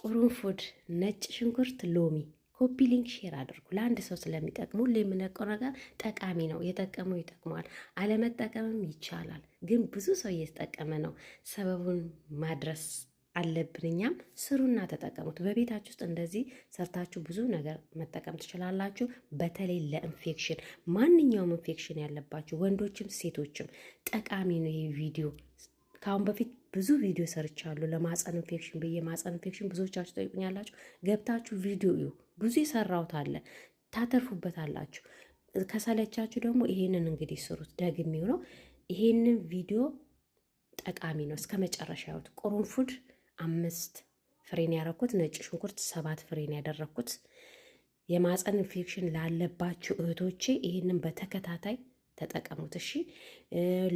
ቁርንፉድ፣ ነጭ ሽንኩርት፣ ሎሚ ኮፒ ሊንክ ሼር አድርጉ። ለአንድ ሰው ስለሚጠቅሙ ሁሌ የምነቀው ነገር ጠቃሚ ነው። የጠቀመው ይጠቅመዋል፣ አለመጠቀምም ይቻላል። ግን ብዙ ሰው እየተጠቀመ ነው። ሰበቡን ማድረስ አለብን። እኛም ስሩና ተጠቀሙት። በቤታችሁ ውስጥ እንደዚህ ሰርታችሁ ብዙ ነገር መጠቀም ትችላላችሁ። በተለይ ለኢንፌክሽን፣ ማንኛውም ኢንፌክሽን ያለባችሁ ወንዶችም ሴቶችም ጠቃሚ ነው ይህ ቪዲዮ። ከአሁን በፊት ብዙ ቪዲዮ ሰርቻለሁ ለማህፀን ኢንፌክሽን ብዬ። ማህፀን ኢንፌክሽን ብዙዎቻችሁ ጠይቁኛላችሁ። ገብታችሁ ቪዲዮ እዩ። ብዙ የሰራሁት አለ፣ ታተርፉበታላችሁ። ከሰለቻችሁ ደግሞ ይሄንን እንግዲህ ስሩት። ደግሜው ነው። ይሄንን ቪዲዮ ጠቃሚ ነው። እስከ መጨረሻ ያዩት። ቁርንፉድ 5 ፍሬን ያደረኩት፣ ነጭ ሽንኩርት 7 ፍሬን ያደረኩት። የማህፀን ኢንፌክሽን ላለባችሁ እህቶቼ ይሄንን በተከታታይ ተጠቀሙት። እሺ፣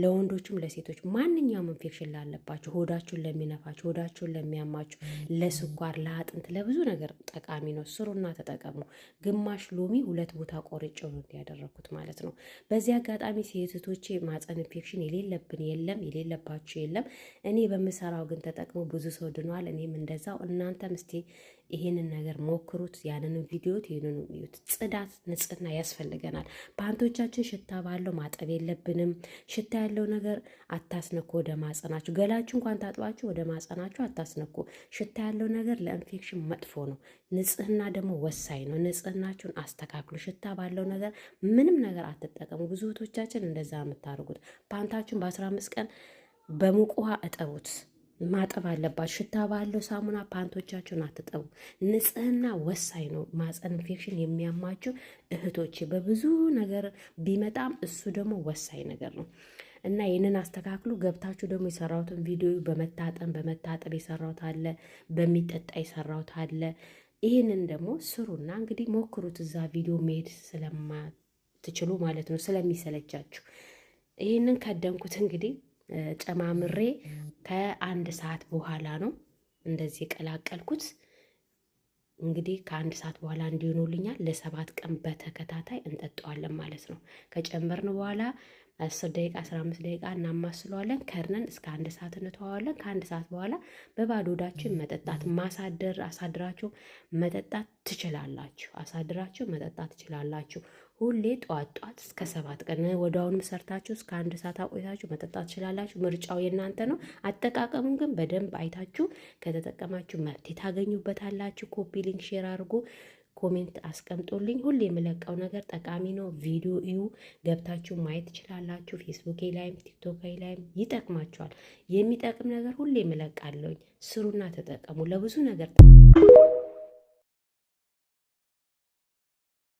ለወንዶችም ለሴቶች ማንኛውም ኢንፌክሽን ላለባችሁ፣ ሆዳችሁን ለሚነፋችሁ፣ ሆዳችሁን ለሚያማችሁ፣ ለስኳር፣ ለአጥንት፣ ለብዙ ነገር ጠቃሚ ነው። ስሩና ተጠቀሙ። ግማሽ ሎሚ 2 ቦታ ቆርጬው ነው ያደረኩት ማለት ነው። በዚህ አጋጣሚ ሴቶቼ ማህፀን ኢንፌክሽን የሌለብን የለም፣ የሌለባችሁ የለም። እኔ በምሰራው ግን ተጠቅሞ ብዙ ሰው ድኗል። እኔም እንደዛው። እናንተም እስቲ ይሄንን ነገር ሞክሩት። ያንንም ቪዲዮት ይሄንን እዩት። ጽዳት፣ ንጽህና ያስፈልገናል። ፓንቶቻችን ሽታ ባለው ማጠብ የለብንም። ሽታ ያለው ነገር አታስነኩ ወደ ማጸናችሁ። ገላችሁ እንኳን ታጥባችሁ ወደ ማጸናችሁ አታስነኩ። ሽታ ያለው ነገር ለኢንፌክሽን መጥፎ ነው። ንጽህና ደግሞ ወሳኝ ነው። ንጽህናችሁን አስተካክሉ። ሽታ ባለው ነገር ምንም ነገር አትጠቀሙ። ብዙ እህቶቻችን እንደዛ የምታደርጉት ፓንታችሁን በ15 ቀን በሙቅ ውሃ እጠቡት። ማጠብ አለባችሁ። ሽታ ባለው ሳሙና ፓንቶቻችሁን አትጠቡ። ንጽህና ወሳኝ ነው። ማህፀን ኢንፌክሽን የሚያማችሁ እህቶቼ በብዙ ነገር ቢመጣም እሱ ደግሞ ወሳኝ ነገር ነው እና ይህንን አስተካክሉ። ገብታችሁ ደግሞ የሰራሁትን ቪዲዮ በመታጠብ የሰራሁት አለ፣ በሚጠጣ የሰራሁት አለ። ይህንን ደግሞ ስሩና እንግዲህ ሞክሩት። እዛ ቪዲዮ መሄድ ስለማትችሉ ማለት ነው፣ ስለሚሰለቻችሁ። ይህንን ከደንኩት እንግዲህ ጨማምሬ ከ1 ሰዓት በኋላ ነው እንደዚህ የቀላቀልኩት። እንግዲህ ከ1 ሰዓት በኋላ እንዲሆኑልኛል። ለ7 ቀን በተከታታይ እንጠጣዋለን ማለት ነው። ከጨመርን በኋላ 10 ደቂቃ 15 ደቂቃ እናማስለዋለን። ከርነን እስከ 1 ሰዓት እንተዋዋለን። ከ1 ሰዓት በኋላ በባዶ ሆዳችን መጠጣት። አሳድራችሁ መጠጣት ትችላላችሁ። አሳድራችሁ መጠጣት ትችላላችሁ። ሁሌ ጧት እስከ 7 ቀን ወዲያውኑም ሰርታችሁ እስከ 1 ሰዓት አቆይታችሁ መጠጣት ትችላላችሁ። ምርጫው የእናንተ ነው። አጠቃቀሙን ግን በደንብ አይታችሁ ከተጠቀማችሁ መፍትሄ ታገኙበታላችሁ። ኮፒ ሊንክ ሼር አድርጉ። ኮሜንት አስቀምጦልኝ። ሁሌ የምለቀው ነገር ጠቃሚ ነው። ቪዲዮ እዩ፣ ገብታችሁ ማየት ትችላላችሁ። ፌስቡክ ላይም ቲክቶክ ላይም ይጠቅማችኋል። የሚጠቅም ነገር ሁሌ የምለቃለሁኝ። ስሩና ተጠቀሙ። ለብዙ ነገር